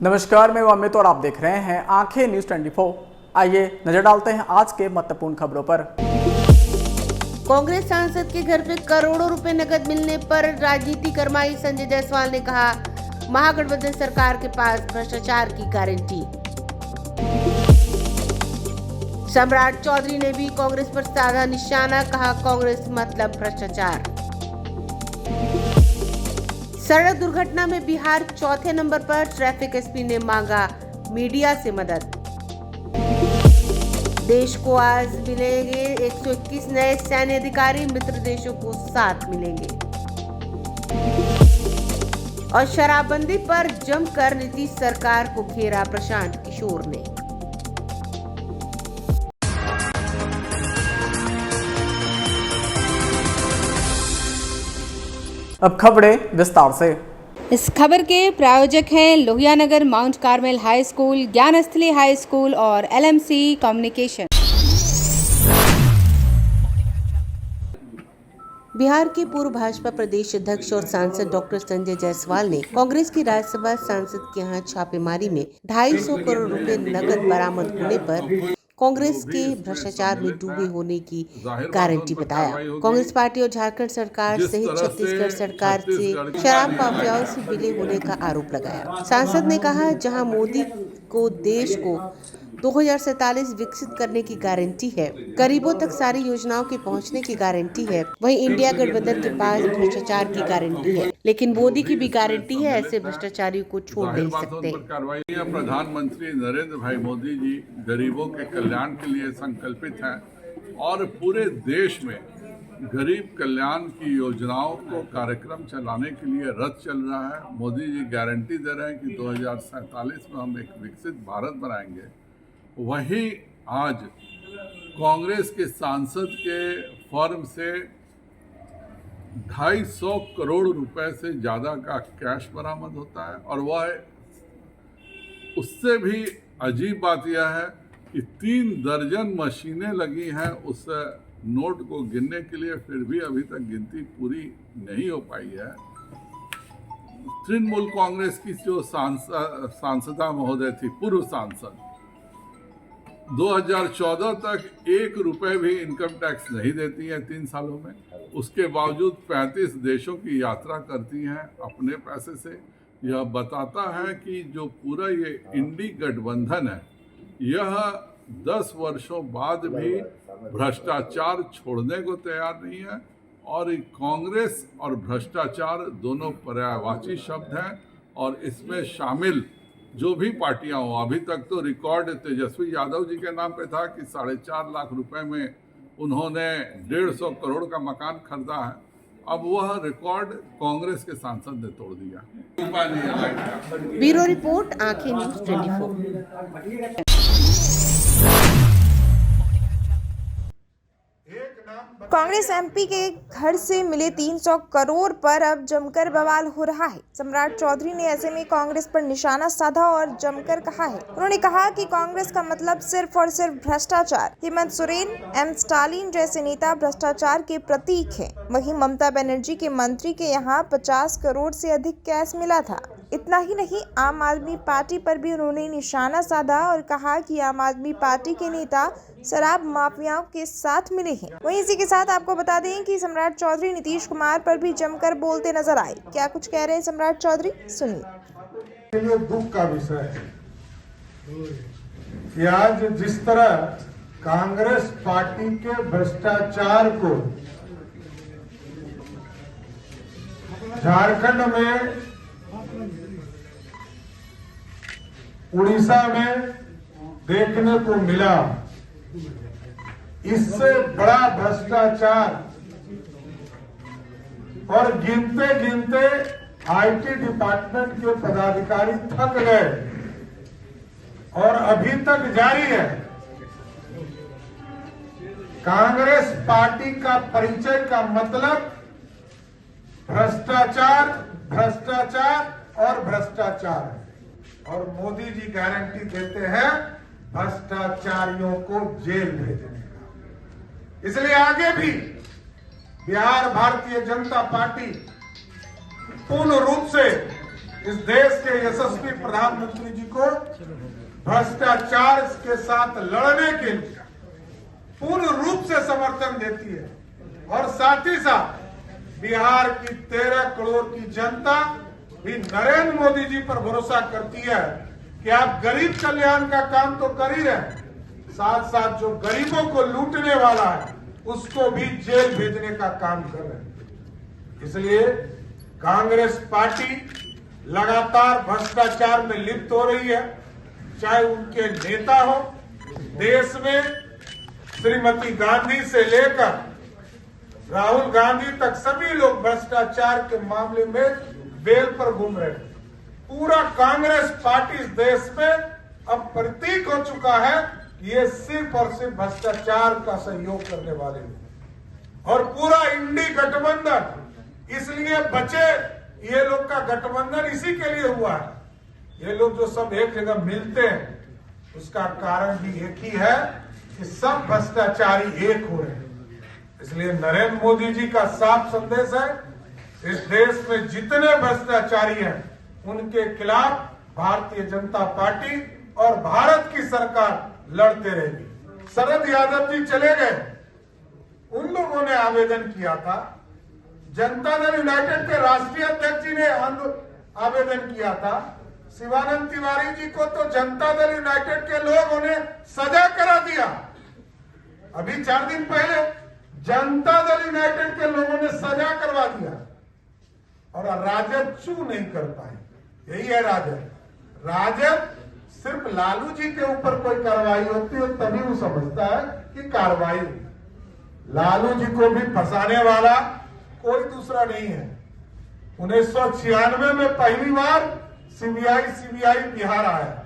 नमस्कार, मैं अमित और आप देख रहे हैं आंखें न्यूज 24। आइए नजर डालते हैं आज के महत्वपूर्ण खबरों पर। कांग्रेस सांसद के घर पे करोड़ों रुपए नकद मिलने पर राजनीति गरमाई। संजय जायसवाल ने कहा, महागठबंधन सरकार के पास भ्रष्टाचार की गारंटी। सम्राट चौधरी ने भी कांग्रेस पर साधा निशाना, कहा कांग्रेस मतलब भ्रष्टाचार। सड़क दुर्घटना में बिहार चौथे नंबर पर, ट्रैफिक एसपी ने मांगा मीडिया से मदद। देश को आज मिलेंगे 121 नए सैन्य अधिकारी, मित्र देशों को 7 मिलेंगे। और शराबबंदी पर जमकर नीतीश सरकार को घेरा प्रशांत किशोर ने। अब खबरें विस्तार से। इस खबर के प्रायोजक हैं Lohianagar mount Carmel high school, Gyansthali high school और एलएमसी कम्युनिकेशन। बिहार के पूर्व भाजपा प्रदेश अध्यक्ष और सांसद डॉक्टर संजय जायसवाल ने कांग्रेस की राज्यसभा सांसद के यहाँ छापेमारी में 250 करोड़ रुपए नकद बरामद होने पर कांग्रेस के भ्रष्टाचार में डूबे होने की गारंटी बताया। कांग्रेस पार्टी और झारखंड सरकार सहित छत्तीसगढ़ सरकार से शराब माफियाओं से मिले होने का आरोप लगाया। सांसद ने कहा, जहां मोदी को देश को 2047 विकसित करने की गारंटी है, गरीबों तक सारी योजनाओं के पहुंचने की गारंटी है, वहीं इंडिया गठबंधन के पास भ्रष्टाचार की गारंटी है, लेकिन मोदी की भी गारंटी है, ऐसे भ्रष्टाचारियों को छोड़ नहीं सकते। प्रधानमंत्री नरेंद्र भाई मोदी जी गरीबों के कल्याण के लिए संकल्पित हैं और पूरे देश में गरीब कल्याण की योजनाओं को कार्यक्रम चलाने के लिए रथ चल रहा है। मोदी जी गारंटी दे रहे हैं कि 2047 में हम एक विकसित भारत बनाएंगे। वही आज कांग्रेस के सांसद के फर्म से 250 करोड़ रुपए से ज़्यादा का कैश बरामद होता है। और वह उससे भी अजीब बात यह है कि 3 दर्जन मशीनें लगी हैं उस नोट को गिनने के लिए, फिर भी अभी तक गिनती पूरी नहीं हो पाई है। तृणमूल कांग्रेस की जो सांसदा महोदय थी, पूर्व सांसद, 2014 तक 1 रुपए भी इनकम टैक्स नहीं देती हैं 3 सालों में। उसके बावजूद 35 देशों की यात्रा करती हैं अपने पैसे से। यह बताता है कि जो पूरा ये इंडी गठबंधन है, यह 10 वर्षों बाद भी भ्रष्टाचार छोड़ने को तैयार नहीं है। और कांग्रेस और भ्रष्टाचार दोनों पर्यायवाची शब्द हैं। और इसमें शामिल जो भी पार्टियां हो, अभी तक तो रिकॉर्ड तेजस्वी यादव जी के नाम पे था कि 4.5 लाख रुपए में उन्होंने 150 करोड़ का मकान खरीदा है। अब वह रिकॉर्ड कांग्रेस के सांसद ने तोड़ दिया। ब्यूरो रिपोर्ट, आंखें न्यूज 24। कांग्रेस एमपी के घर से मिले 300 करोड़ पर अब जमकर बवाल हो रहा है। सम्राट चौधरी ने ऐसे में कांग्रेस पर निशाना साधा और जमकर कहा है। उन्होंने कहा कि कांग्रेस का मतलब सिर्फ और सिर्फ भ्रष्टाचार। हेमंत सोरेन, एम स्टालिन जैसे नेता भ्रष्टाचार के प्रतीक हैं। वहीं ममता बनर्जी के मंत्री के यहाँ 50 करोड़ से अधिक कैश मिला था। इतना ही नहीं, आम आदमी पार्टी पर भी उन्होंने निशाना साधा और कहा कि आम आदमी पार्टी के नेता शराब माफियाओं के साथ मिले हैं। वहीं इसी के साथ आपको बता दें कि सम्राट चौधरी नीतीश कुमार पर भी जमकर बोलते नजर आए। क्या कुछ कह रहे हैं सम्राट चौधरी, सुनिए। ये दुख का विषय है कि आज जिस तरह कांग्रेस पार्टी के भ्रष्टाचार को झारखंड में, उड़ीसा में देखने को मिला, इससे बड़ा भ्रष्टाचार। और गिनते गिनते आईटी डिपार्टमेंट के पदाधिकारी थक गए और अभी तक जारी है। कांग्रेस पार्टी का परिचय का मतलब भ्रष्टाचार, भ्रष्टाचार और भ्रष्टाचार है। और मोदी जी गारंटी देते हैं भ्रष्टाचारियों को जेल भेजने का। इसलिए आगे भी बिहार भारतीय जनता पार्टी पूर्ण रूप से इस देश के यशस्वी प्रधानमंत्री जी को भ्रष्टाचार के साथ लड़ने के लिए पूर्ण रूप से समर्थन देती है और साथ ही साथ बिहार की 13 करोड़ की जनता भी नरेंद्र मोदी जी पर भरोसा करती है कि आप गरीब कल्याण का काम तो कर ही रहे, साथ साथ जो गरीबों को लूटने वाला है उसको भी जेल भेजने का काम कर रहे हैं। इसलिए कांग्रेस पार्टी लगातार भ्रष्टाचार में लिप्त हो रही है, चाहे उनके नेता हो। देश में श्रीमती गांधी से लेकर राहुल गांधी तक सभी लोग भ्रष्टाचार के मामले में बेल पर घूम रहे हैं। पूरा कांग्रेस पार्टी इस देश में अब प्रतीक हो चुका है कि ये सिर्फ और सिर्फ भ्रष्टाचार का सहयोग करने वाले लोग, और पूरा इंडी गठबंधन इसलिए बचे, ये लोग का गठबंधन इसी के लिए हुआ है। ये लोग जो सब एक जगह मिलते हैं उसका कारण भी एक ही है कि सब भ्रष्टाचारी एक हो रहे हैं। इसलिए नरेंद्र मोदी जी का साफ संदेश है, इस देश में जितने भ्रष्टाचारी हैं उनके खिलाफ भारतीय जनता पार्टी और भारत की सरकार लड़ते रहेगी। शरद यादव जी चले गए, उन लोगों ने आवेदन किया था, जनता दल यूनाइटेड के राष्ट्रीय अध्यक्ष जी ने आवेदन किया था, शिवानंद तिवारी जी को तो जनता दल यूनाइटेड के लोगों ने सजा करा दिया। अभी 4 दिन पहले जनता दल यूनाइटेड के लोगों ने सजा करवा दिया और राजद चू नहीं कर पाए। यही है राजद। राजद सिर्फ लालू जी के ऊपर कोई कार्रवाई होती है तभी वो समझता है कि कार्रवाई हुई। लालू जी को भी फंसाने वाला कोई दूसरा नहीं है। 1996 में पहली बार सीबीआई बिहार आया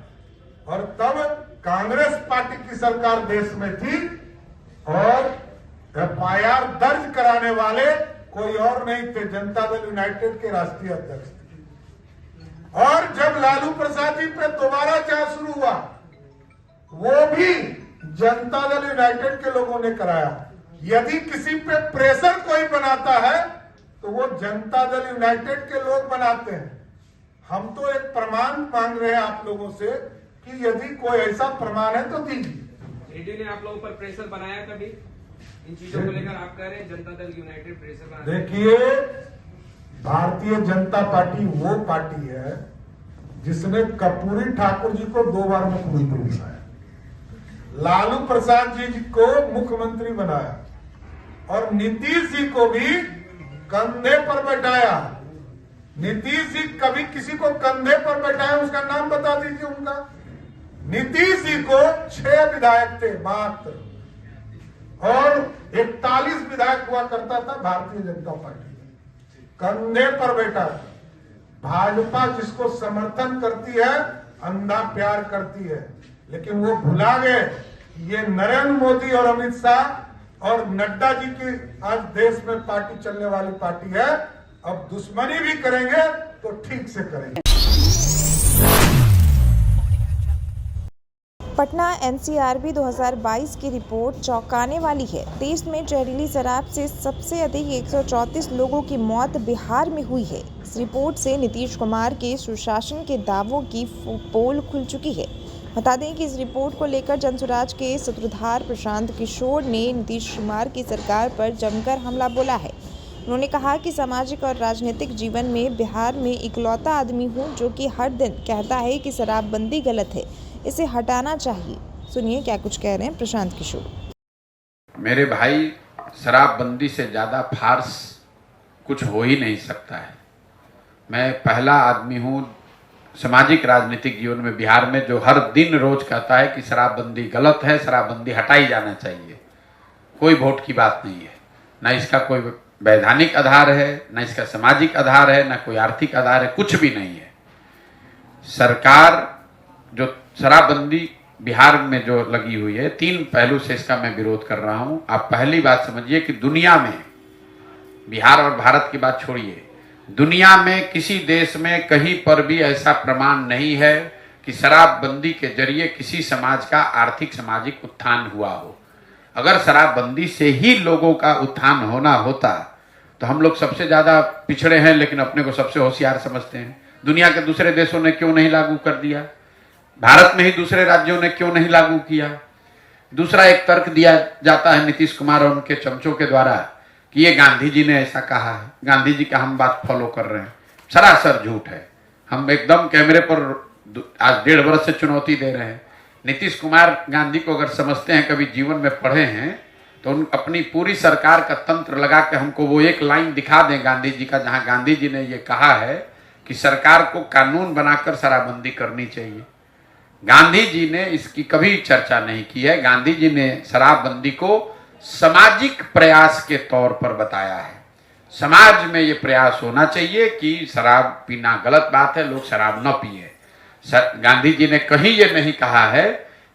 और तब कांग्रेस पार्टी की सरकार देश में थी और एफआईआर दर्ज कराने वाले कोई और नहीं थे, जनता दल यूनाइटेड के राष्ट्रीय अध्यक्ष थे। और जब लालू प्रसाद जी पे दोबारा जांच शुरू हुआ वो भी जनता दल यूनाइटेड के लोगों ने कराया। यदि किसी पे प्रेशर कोई बनाता है तो वो जनता दल यूनाइटेड के लोग बनाते हैं। हम तो एक प्रमाण मांग रहे हैं आप लोगों से कि यदि कोई ऐसा प्रमाण है तो दीजिए। ईडी ने आप लोगों पर प्रेशर बनाया कभी इन चीजों को लेकर? आप कह रहे हैं जनता दल यूनाइटेड प्रेशर बनाया। देखिए, भारतीय जनता पार्टी वो पार्टी है जिसने कर्पूरी ठाकुर जी को 2 बार मुख्यमंत्री बनाया, लालू प्रसाद जी को मुख्यमंत्री बनाया और नीतीश जी को भी कंधे पर बैठाया। नीतीश जी कभी किसी को कंधे पर बैठाया उसका नाम बता दीजिए उनका। नीतीश जी को 6 विधायक थे मात्र और 41 विधायक हुआ करता था भारतीय जनता पार्टी, कंधे पर बैठा था। भाजपा जिसको समर्थन करती है अंधा प्यार करती है, लेकिन वो भुला गए ये नरेंद्र मोदी और अमित शाह और नड्डा जी की आज देश में पार्टी चलने वाली पार्टी है। अब दुश्मनी भी करेंगे तो ठीक से करेंगे। पटना एनसीआरबी 2022 की रिपोर्ट चौंकाने वाली है। देश में जहरीली शराब से सबसे अधिक 134 लोगों की मौत बिहार में हुई है। इस रिपोर्ट से नीतीश कुमार के सुशासन के दावों की पोल खुल चुकी है। बता दें कि इस रिपोर्ट को लेकर जनसुराज के सूत्रधार प्रशांत किशोर ने नीतीश कुमार की सरकार पर जमकर हमला बोला है। उन्होंने कहा कि सामाजिक और राजनीतिक जीवन में बिहार में इकलौता आदमी हूं जो कि हर दिन कहता है कि शराबबंदी गलत है, इसे हटाना चाहिए। सुनिए क्या कुछ कह रहे हैं प्रशांत किशोर। मेरे भाई, शराबबंदी से ज़्यादा फार्स कुछ हो ही नहीं सकता है। मैं पहला आदमी हूँ सामाजिक राजनीतिक जीवन में बिहार में जो हर दिन रोज कहता है कि शराबबंदी गलत है, शराबबंदी हटाई जाना चाहिए। कोई वोट की बात नहीं है, ना इसका कोई वैधानिक आधार है, ना इसका सामाजिक आधार है, ना कोई आर्थिक आधार है, कुछ भी नहीं है। सरकार जो शराबबंदी बिहार में जो लगी हुई है, 3 पहलू से इसका मैं विरोध कर रहा हूं। आप पहली बात समझिए कि दुनिया में, बिहार और भारत की बात छोड़िए, दुनिया में किसी देश में कहीं पर भी ऐसा प्रमाण नहीं है कि शराबबंदी के जरिए किसी समाज का आर्थिक सामाजिक उत्थान हुआ हो। अगर शराबबंदी से ही लोगों का उत्थान होना होता तो हम लोग सबसे ज़्यादा पिछड़े हैं लेकिन अपने को सबसे होशियार समझते हैं। दुनिया के दूसरे देशों ने क्यों नहीं लागू कर दिया, भारत में ही दूसरे राज्यों ने क्यों नहीं लागू किया। दूसरा एक तर्क दिया जाता है नीतीश कुमार और उनके चमचों के द्वारा कि ये गांधी जी ने ऐसा कहा है, गांधी जी का हम बात फॉलो कर रहे हैं। सरासर झूठ है। हम एकदम कैमरे पर आज 1.5 वर्ष से चुनौती दे रहे हैं। नीतीश कुमार गांधी को अगर समझते हैं, कभी जीवन में पढ़े हैं, तो उन अपनी पूरी सरकार का तंत्र लगा के हमको वो एक लाइन दिखा दें गांधी जी का, जहां गांधी जी ने ये कहा है कि सरकार को कानून बनाकर शराबबंदी करनी चाहिए। गांधी जी ने इसकी कभी चर्चा नहीं की है। गांधी जी ने शराबबंदी को सामाजिक प्रयास के तौर पर बताया है। समाज में ये प्रयास होना चाहिए कि शराब पीना गलत बात है, लोग शराब न पिए। गांधी जी ने कहीं ये नहीं कहा है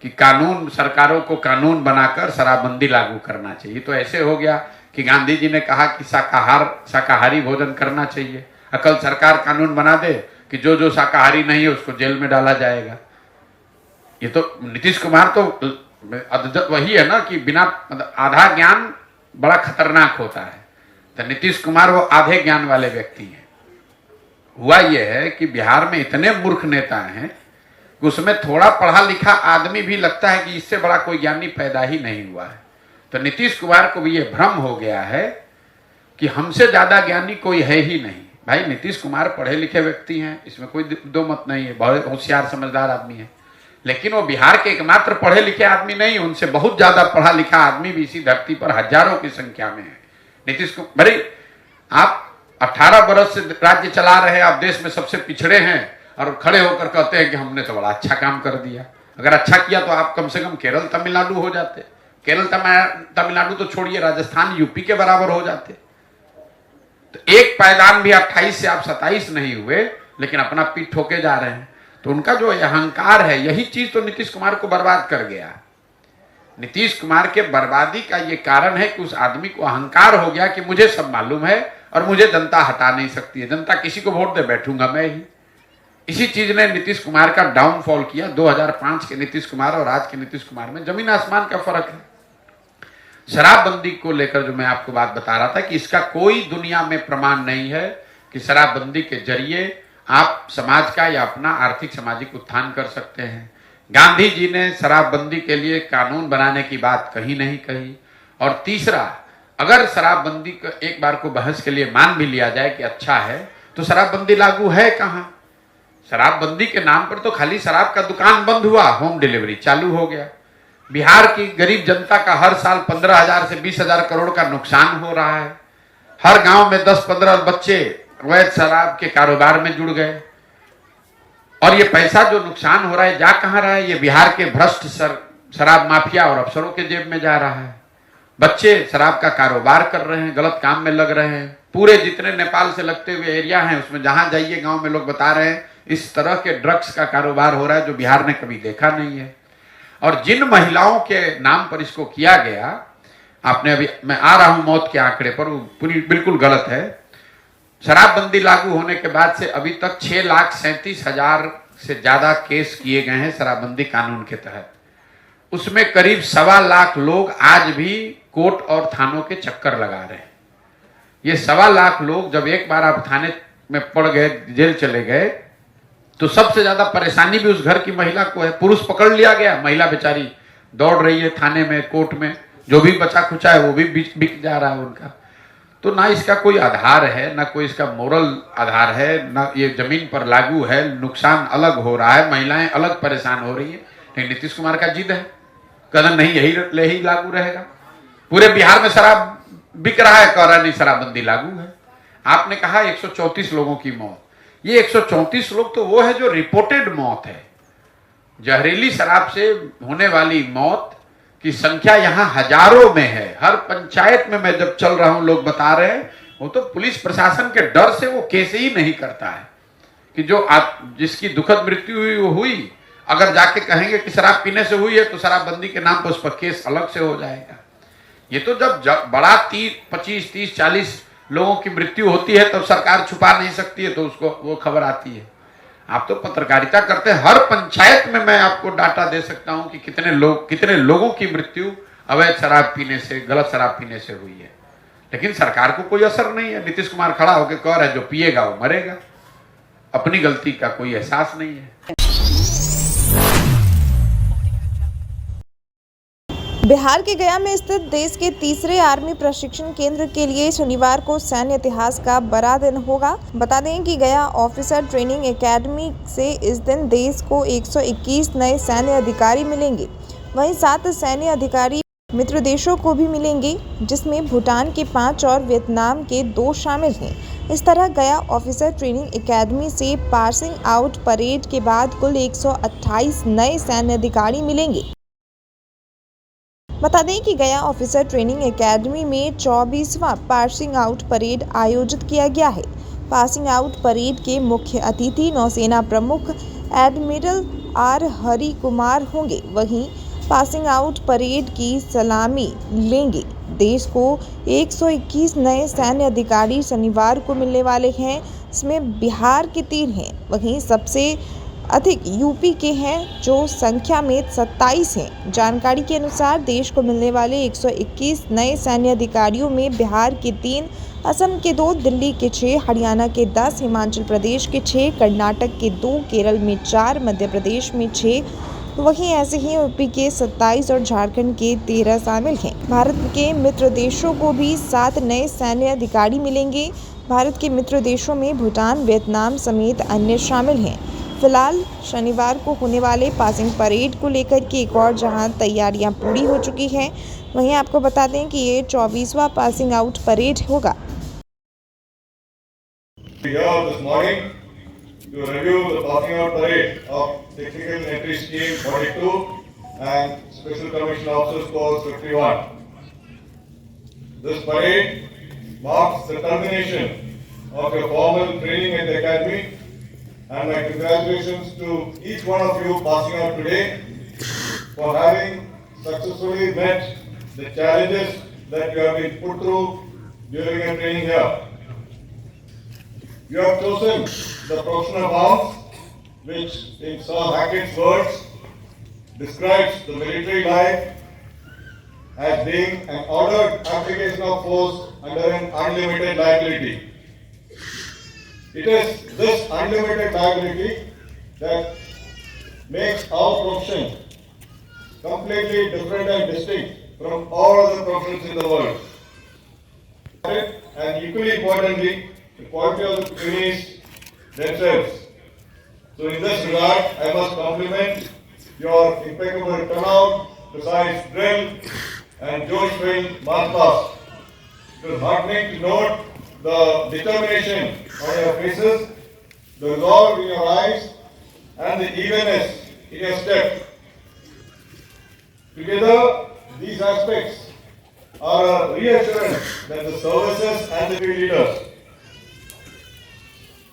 कि कानून, सरकारों को कानून बनाकर शराबबंदी लागू करना चाहिए। तो ऐसे हो गया कि गांधी जी ने कहा कि शाकाहारी भोजन करना चाहिए, अकल सरकार कानून बना दे कि जो शाकाहारी नहीं है उसको जेल में डाला जाएगा। ये तो नीतीश कुमार तो वही है ना कि बिना आधा ज्ञान बड़ा खतरनाक होता है। तो नीतीश कुमार वो आधे ज्ञान वाले व्यक्ति हैं। हुआ यह है कि बिहार में इतने मूर्ख नेता हैं कि उसमें थोड़ा पढ़ा लिखा आदमी भी लगता है कि इससे बड़ा कोई ज्ञानी पैदा ही नहीं हुआ है। तो नीतीश कुमार को भी ये भ्रम हो गया है कि हमसे ज्यादा ज्ञानी कोई है ही नहीं। भाई नीतीश कुमार पढ़े लिखे व्यक्ति हैं, इसमें कोई दो मत नहीं है, बहुत होशियार समझदार आदमी है। लेकिन वो बिहार के एकमात्र पढ़े लिखे आदमी नहीं, उनसे बहुत ज्यादा पढ़ा लिखा आदमी भी इसी धरती पर हजारों की संख्या में है। नीतीश कुमार, भाई आप 18 बरस से राज्य चला रहे हैं, आप देश में सबसे पिछड़े हैं और खड़े होकर कहते हैं कि हमने तो बड़ा अच्छा काम कर दिया। अगर अच्छा किया तो आप कम से कम केरल तमिलनाडु हो जाते। केरल तमिलनाडु तो छोड़िए, राजस्थान यूपी के बराबर हो जाते। तो एक पायदान भी 28 से आप 27 नहीं हुए, लेकिन अपना पीठ ठोके जा रहे हैं। तो उनका जो अहंकार है, यही चीज तो नीतीश कुमार को बर्बाद कर गया। नीतीश कुमार के बर्बादी का ये कारण है कि उस आदमी को अहंकार हो गया कि मुझे सब मालूम है और मुझे जनता हटा नहीं सकती है, जनता किसी को वोट दे बैठूंगा मैं ही। इसी चीज ने नीतीश कुमार का डाउनफॉल किया। 2005 के नीतीश कुमार और आज के नीतीश कुमार में जमीन आसमान का फर्क है। शराबबंदी को लेकर जो मैं आपको बात बता रहा था कि इसका कोई दुनिया में प्रमाण नहीं है कि शराबबंदी के जरिए आप समाज का या अपना आर्थिक सामाजिक उत्थान कर सकते हैं। गांधी जी ने शराबबंदी के लिए कानून बनाने की बात कहीं नहीं कही। और तीसरा, अगर शराबबंदी को एक बार को बहस के लिए मान भी लिया जाए कि अच्छा है, तो शराबबंदी लागू है कहाँ? शराबबंदी के नाम पर तो खाली शराब का दुकान बंद हुआ, होम डिलीवरी चालू हो गया। बिहार की गरीब जनता का हर साल 15,000 से 20,000 करोड़ का नुकसान हो रहा है। हर गांव में 10-15 बच्चे अवैध शराब के कारोबार में जुड़ गए। और ये पैसा जो नुकसान हो रहा है जा कहां रहा है? ये बिहार के भ्रष्ट शराब माफिया और अफसरों के जेब में जा रहा है। बच्चे शराब का कारोबार कर रहे हैं, गलत काम में लग रहे हैं। पूरे जितने नेपाल से लगते हुए एरिया हैं उसमें जहां जाइए गांव में लोग बता रहे हैं इस तरह के ड्रग्स का कारोबार हो रहा है जो बिहार ने कभी देखा नहीं है। और जिन महिलाओं के नाम पर इसको किया गया, आपने अभी, मैं आ रहा हूं मौत के आंकड़े पर, वो पूरी बिल्कुल गलत है। शराबबंदी लागू होने के बाद से अभी तक 6,37,000 से ज्यादा केस किए गए हैं शराबबंदी कानून के तहत। उसमें करीब 1.25 लाख लोग आज भी कोर्ट और थानों के चक्कर लगा रहे हैं। ये 1.25 लाख लोग जब एक बार आप थाने में पड़ गए, जेल चले गए, तो सबसे ज्यादा परेशानी भी उस घर की महिला को है। पुरुष पकड़ लिया गया, महिला बेचारी दौड़ रही है थाने में, कोर्ट में, जो भी बचा खुचा है वो भी बिक जा रहा है उनका। तो ना इसका कोई आधार है, ना कोई इसका मोरल आधार है, ना ये जमीन पर लागू है। नुकसान अलग हो रहा है, महिलाएं अलग परेशान हो रही है। लेकिन नीतीश कुमार का जिद है, कहना नहीं यही लागू रहेगा। पूरे बिहार में शराब बिक रहा है, कह रहा नहीं शराबबंदी लागू है। आपने कहा 134 लोगों की मौत, ये 134 लोग तो वो है जो रिपोर्टेड मौत है। जहरीली शराब से होने वाली मौत की संख्या यहाँ हजारों में है। हर पंचायत में मैं जब चल रहा हूं लोग बता रहे हैं, वो तो पुलिस प्रशासन के डर से वो केस ही नहीं करता है कि जो जिसकी दुखद मृत्यु हुई वो हुई। अगर जाके कहेंगे कि शराब पीने से हुई है तो शराबबंदी के नाम पर उस पर केस अलग से हो जाएगा। ये तो जब बड़ा 25, 30, 40 लोगों की मृत्यु होती है तब सरकार छुपा नहीं सकती है, तो उसको वो खबर आती है। आप तो पत्रकारिता करते हैं, हर पंचायत में मैं आपको डाटा दे सकता हूं कि कितने लोगों की मृत्यु अवैध शराब पीने से, गलत शराब पीने से हुई है। लेकिन सरकार को कोई असर नहीं है। नीतीश कुमार खड़ा होकर कह रहा है जो पिएगा वो मरेगा। अपनी गलती का कोई एहसास नहीं है। बिहार के गया में स्थित देश के तीसरे आर्मी प्रशिक्षण केंद्र के लिए शनिवार को सैन्य इतिहास का बड़ा दिन होगा। बता दें कि गया ऑफिसर ट्रेनिंग एकेडमी से इस दिन देश को 121 नए सैन्य अधिकारी मिलेंगे। वहीं 7 सैन्य अधिकारी मित्र देशों को भी मिलेंगे, जिसमें भूटान के 5 और वियतनाम के 2 शामिल हैं। इस तरह गया ऑफिसर ट्रेनिंग एकेडमी से पासिंग आउट परेड के बाद कुल 128 नए सैन्य अधिकारी मिलेंगे। बता दें कि गया ऑफिसर ट्रेनिंग एकेडमी में 24वां पासिंग आउट परेड आयोजित किया गया है। पासिंग आउट परेड के मुख्य अतिथि नौसेना प्रमुख एडमिरल आर हरि कुमार होंगे। वहीं पासिंग आउट परेड की सलामी लेंगे। देश को 121 नए सैन्य अधिकारी शनिवार को मिलने वाले हैं। इसमें बिहार के 3 हैं, वहीं सबसे अधिक यूपी के हैं जो संख्या में 27 हैं। जानकारी के अनुसार देश को मिलने वाले 121 नए सैन्य अधिकारियों में बिहार के 3, असम के 2, दिल्ली के 6, हरियाणा के 10, हिमाचल प्रदेश के 6, कर्नाटक के 2, केरल में 4, मध्य प्रदेश में 6, वहीं ऐसे ही यूपी के 27 और झारखंड के 13 शामिल हैं। भारत के मित्र देशों को भी 7 नए सैन्य अधिकारी मिलेंगे। भारत के मित्र देशों में भूटान, वियतनाम समेत अन्य शामिल हैं। फिलहाल शनिवार को होने वाले पासिंग परेड को लेकर के एक और जहां तैयारियां पूरी हो चुकी हैं, वहीं आपको बता दें कि ये 24वां पासिंग आउट परेड होगा। To review the passing out parade of Technical Entry Scheme 42 and Special Commission Officers Course 51. This parade marks the culmination of your formal training at the Academy, and my congratulations to each one of you passing out today for having successfully met the challenges that you have been put through during your training here. You have chosen the profession of arms, which in Sir Hackett's words describes the military life as being an ordered application of force under an unlimited liability. It is this unlimited liability that makes our profession completely different and distinct from all other professions in the world. And equally importantly, the quality of the trainees themselves. So in this regard, I must compliment your impeccable turnout, precise drill, and joy-filled march past. It was heartening to note the determination on your faces, the resolve in your eyes, and the eagerness in your step. Together, these aspects are a reassurance that the services and the field leaders.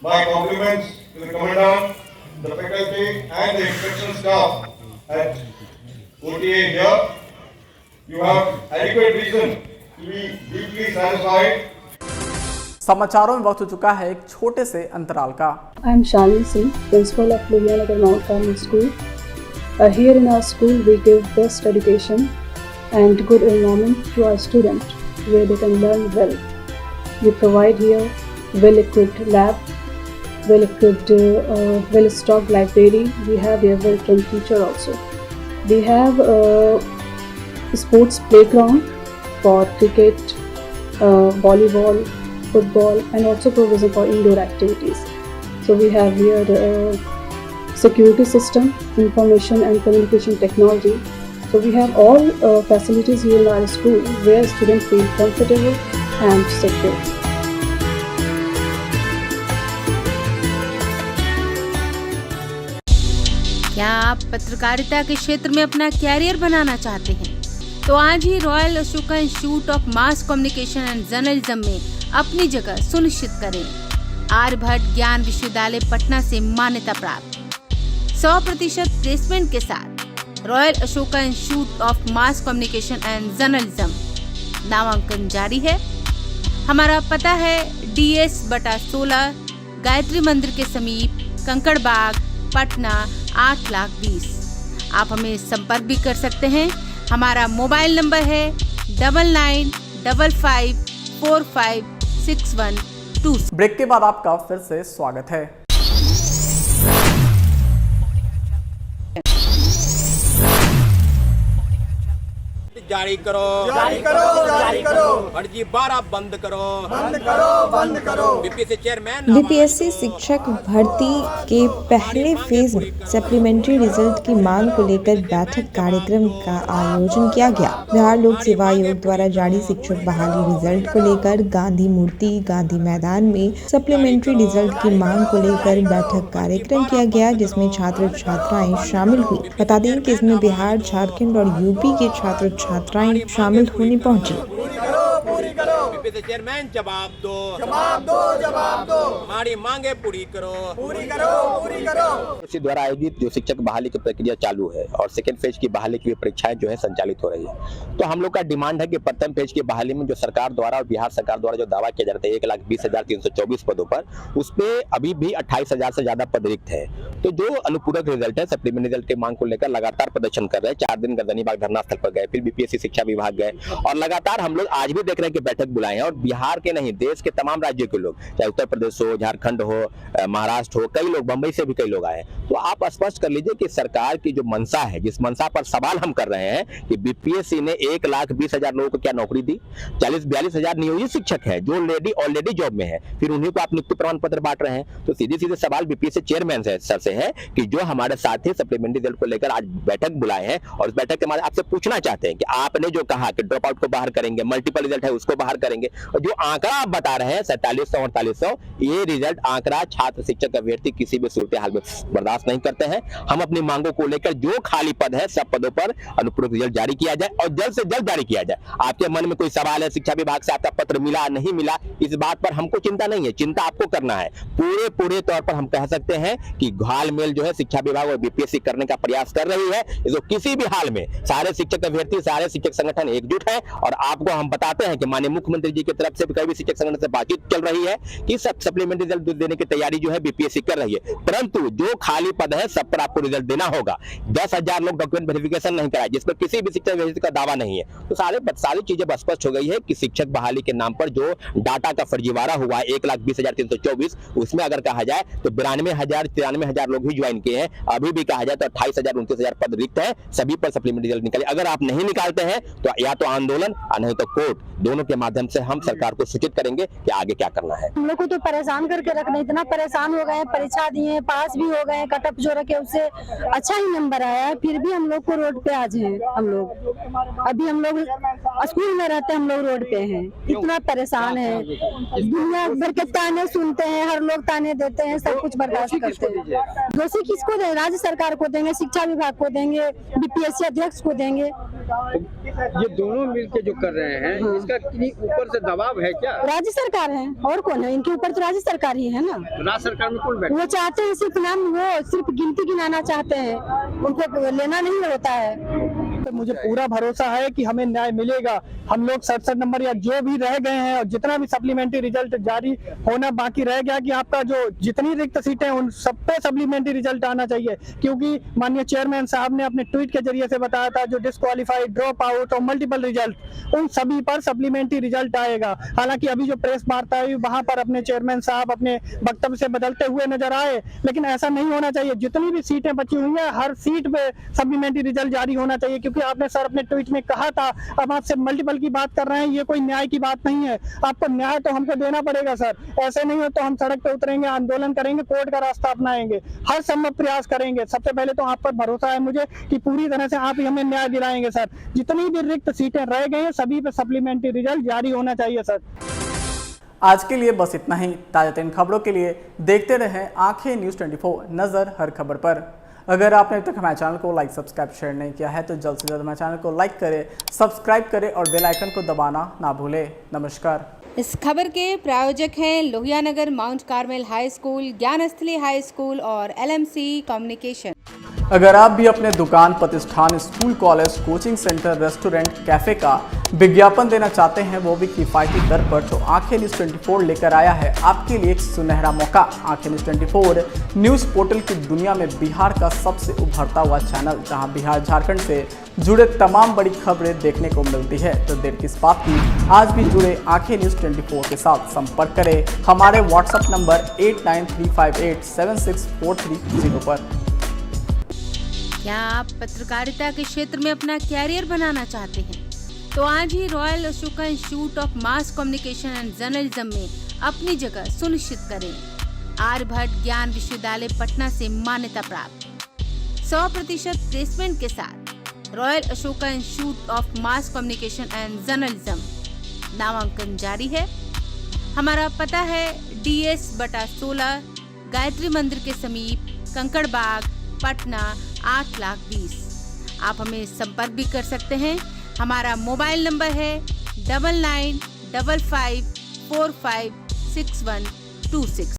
My compliments to the Commandant, the faculty and the inspection staff at OTA here. You have adequate reason to be deeply satisfied. समाचारों में वक्त हो चुका है एक छोटे से अंतराल का। I am Shalini Singh, principal of Lohiyanagar Mount Carmel School. Here in our school, we give best education and good environment to our students, where they can learn well. We provide here well-equipped lab, well-equipped, well-stocked library. We have here well-trained teacher also. We have a sports playground for cricket, volleyball, football, and also provision for indoor activities. So we have here security system, information and communication technology. So we have all facilities here in our school where students feel comfortable and secure. क्या आप पत्रकारिता के क्षेत्र में अपना career बनाना चाहते हैं? तो आज ही royal Ashoka institute of mass communication and journalism में अपनी जगह सुनिश्चित करें। आर्यभट्ट ज्ञान विश्वविद्यालय पटना से मान्यता प्राप्त 100% प्लेसमेंट के साथ royal Ashoka institute of mass communication and journalism नामांकन जारी है। हमारा पता है DS/16 गायत्री मंदिर के समीप कंकड़ बाग, पटना 8,20,000। आप हमें संपर्क भी कर सकते हैं। हमारा मोबाइल नंबर है 9955456126। ब्रेक के बाद आपका फिर से स्वागत है। जारी करो, फर्जी बारह बंद करो। बीपीएससी चेयरमैन बीपीएससी शिक्षक भर्ती के पहले फेज में सप्लीमेंट्री रिजल्ट की मांग को लेकर बैठक कार्यक्रम का आयोजन किया गया। बिहार लोक सेवा आयोग द्वारा जारी शिक्षक बहाली रिजल्ट को लेकर गांधी मूर्ति गांधी मैदान में सप्लीमेंट्री रिजल्ट की मांग को लेकर बैठक कार्यक्रम किया गया, जिसमें छात्र छात्राएं शामिल हुई। बता दें कि इसमें बिहार, झारखंड और यूपी के छात्र छात्राएं शामिल होने पहुंचे। बीपीएससी चेयरमैन जवाब दो, हमारी मांगे पूरी करो। इसी द्वारा आयोजित जो शिक्षक बहाली की प्रक्रिया चालू है और सेकेंड फेज की बहाली की परीक्षाएं जो है संचालित हो रही है। तो हम लोग का डिमांड है कि प्रथम फेज की बहाली में जो सरकार द्वारा और बिहार सरकार द्वारा जो दावा किया जा रहा है 1,20,324 पदों पर, उस पे अभी भी 28,000 से ज्यादा पद रिक्त है। तो जो अनुपूरक रिजल्ट है, सप्लीमेंट्री रिजल्ट की मांग को लेकर लगातार प्रदर्शन कर रहे हैं। 4 दिन गर्दनीबाग धरना स्थल पर गए, फिर बीपीएससी शिक्षा विभाग गए और लगातार हम लोग आज भी देख रहे हैं कि बैठक बुलाए हैं। और बिहार के नहीं, देश के तमाम राज्यों के लोग, चाहे उत्तर प्रदेश हो, झारखंड हो, महाराष्ट्र हो, कई लोग, बंबई से भी कई लोग आए। तो आप स्पष्ट कर लीजिए कि सरकार की जो मंशा है, जिस मंशा पर सवाल हम कर रहे हैं कि बीपीएससी ने 1,20,000 लोगों को क्या नौकरी दी, 40-42,000 नियोजित शिक्षक है जो ऑलरेडी जॉब में है, फिर उन्हीं को आप नियुक्ति प्रमाण पत्र बांट रहे हैं। तो सीधे सीधे सवाल बीपीएससी चेयरमैन सर से है कि जो हमारे साथी सप्लीमेंट्री रिजल्ट को लेकर आज बैठक बुलाए हैं और इस बैठक के माध्यम आपसे पूछना चाहते हैं कि आपने जो कहा कि ड्रॉप आउट को बाहर करेंगे, मल्टीपल रिजल्ट है उसको बाहर करेंगे, और जो आंकड़ा आप बता रहे हैं 4700-4800, ये रिजल्ट आंकड़ा छात्र शिक्षक अभ्यर्थी किसी भी सूरत हाल में बर्दाश्त नहीं करते हैं। हम अपनी मांगों को लेकर जो खाली पद है सब पदों पर अनुपूरक रिजल्ट जारी किया जाए और जल्द से जल्द जारी किया जाए। आपके मन में कोई सवाल है, शिक्षा विभाग से आपका पत्र मिला नहीं मिला, इस बात पर हमको चिंता नहीं है, चिंता आपको करना है। पूरे तौर पर हम कह सकते हैं कि घालमेल जो है शिक्षा विभाग और बीपीएससी करने का प्रयास कर रही है। इसको किसी भी हाल में सारे शिक्षक अभ्यर्थी, सारे शिक्षक संगठन एकजुट है और आपको हम बताते हैं कि माननीय मुख्यमंत्री जी की तरफ से कई भी शिक्षक संगठन से बातचीत चल रही है कि सब सप्लीमेंट्री रिजल्ट देने की तैयारी जो है बीपीएससी कर रही है। परंतु जो खाली पद है सब पर आपको रिजल्ट देना होगा। 10,000 लोग डॉक्यूमेंट वेरिफिकेशन नहीं कराए, जिस पर किसी भी शिक्षक अभ्यर्थी का दावा नहीं है। तो सारी चीजें स्पष्ट हो गई है कि शिक्षक बहाली के नाम पर जो डाटा का फर्जीवाड़ा हुआ 1,20,324, उसमें अगर कहा जाए तो 92,000-93,000 लोग ही ज्वाइन किए हैं। अभी भी कहा जाए तो 28,000-29,000 पद रिक्त है, सभी पर सप्लीमेंट्री रिजल्ट निकाले। अगर आप नहीं निकालते हैं तो या तो आंदोलन और नहीं तो कोर्ट, दोनों के माध्यम से हम सरकार को सूचित करेंगे कि आगे क्या करना है। हम लोग को तो परेशान करके रखना, इतना परेशान हो गए, परीक्षा दिए, पास भी हो गए, कटअप जो रखे उससे अच्छा ही नंबर आया है, फिर भी हम लोग को रोड पे आज हैं। हम लोग अभी हम लोग स्कूल में रहते हैं, हम लोग रोड पे हैं, इतना परेशान है। दुनिया भर के ताने सुनते हैं, हर लोग ताने देते हैं, सब कुछ बर्दाश्त करते हैं। दोषी किसको दें? राज्य सरकार को देंगे, शिक्षा विभाग को देंगे, बीपीएससी अध्यक्ष को देंगे। ये दोनों मिलकर जो कर रहे हैं, इसका ऊपर से दबाव है क्या? राज्य सरकार है, और कौन है? इनके ऊपर तो राज्य सरकार ही है ना। राज्य सरकार में कौन बैठा? वो चाहते हैं सिर्फ नाम, वो सिर्फ गिनती गिनाना चाहते हैं, उनको लेना नहीं होता है। तो मुझे पूरा भरोसा है कि हमें न्याय मिलेगा। हम लोग 67 नंबर या जो भी रह गए हैं और जितना भी सप्लीमेंट्री रिजल्ट जारी होना बाकी रह गया, कि आपका जो जितनी रिक्त सीटें उन सब पे सप्लीमेंट्री रिजल्ट आना चाहिए, क्योंकि माननीय चेयरमैन साहब ने अपने ट्वीट के जरिए से बताया था जो डिस्क्वालीफाइड, ड्रॉप आउट और मल्टीपल रिजल्ट, उन सभी पर सप्लीमेंट्री रिजल्ट आएगा। हालांकि अभी जो प्रेस वार्ता हुई वहां पर अपने चेयरमैन साहब अपने वक्तव्य से बदलते हुए नजर आए, लेकिन ऐसा नहीं होना चाहिए। जितनी भी सीटें बची हुई है हर सीट पे सप्लीमेंट्री रिजल्ट जारी होना चाहिए, क्योंकि आपने सर अपने ट्वीट में कहा था, अब आपसे मल्टीपल की बात कर रहे हैं, ये कोई न्याय की बात नहीं है। आपको न्याय तो हमको देना पड़ेगा सर, ऐसे नहीं हो तो हम सड़क पे उतरेंगे, आंदोलन करेंगे, कोर्ट का रास्ता अपनाएंगे, हर संभव प्रयास करेंगे। सबसे पहले तो आप पर भरोसा है मुझे कि पूरी तरह से आप ही हमें न्याय दिलाएंगे सर। जितनी भी रिक्त सीटें रह गई हैं सभी पे सप्लीमेंट्री रिजल्ट जारी होना चाहिए सर। आज के लिए बस इतना ही। ताज़ा खबरों के लिए देखते रहें आंखें न्यूज़ 24, नजर हर खबर पर। अगर आपने अभी तक हमारे चैनल को लाइक, सब्सक्राइब, शेयर नहीं किया है तो जल्द से जल्द हमारे चैनल को लाइक करें, सब्सक्राइब करें और बेल आइकन को दबाना ना भूलें। नमस्कार। इस खबर के प्रायोजक हैं Lohia Nagar Mount Carmel high school, Gyansthali high school और LMC कम्युनिकेशन। अगर आप भी अपने दुकान, प्रतिष्ठान, school, college, coaching centre, restaurant, cafe का विज्ञापन देना चाहते हैं, वो भी किफायती दर पर, तो आंखें न्यूज़ 24 लेकर आया है आपके लिए एक सुनहरा मौका। आंखें न्यूज़ 24 न्यूज़ पोर्टल की दुनिया में बिहार का सबसे उभरता हुआ चैनल, जहां बिहार, झारखंड से जुड़े तमाम बड़ी खबरें देखने को मिलती है। तो देर किस बात की, आज भी जुड़े आंखें न्यूज़ 24 के साथ। संपर्क करें हमारे व्हाट्सएप नंबर 8935876430 पर। क्या आप पत्रकारिता के क्षेत्र में अपना कैरियर बनाना चाहते हैं? तो आज ही royal Ashoka institute of mass communication and journalism में अपनी जगह सुनिश्चित करें। आर्यभट्ट ज्ञान विश्वविद्यालय पटना से मान्यता प्राप्त 100% प्लेसमेंट के साथ royal Ashoka institute of mass communication and journalism नामांकन जारी है। हमारा पता है DS/16 गायत्री मंदिर के समीप कंकड़ बाग पटना 8,20,000। आप हमें संपर्क भी कर सकते हैं। हमारा मोबाइल नंबर है 9955456126।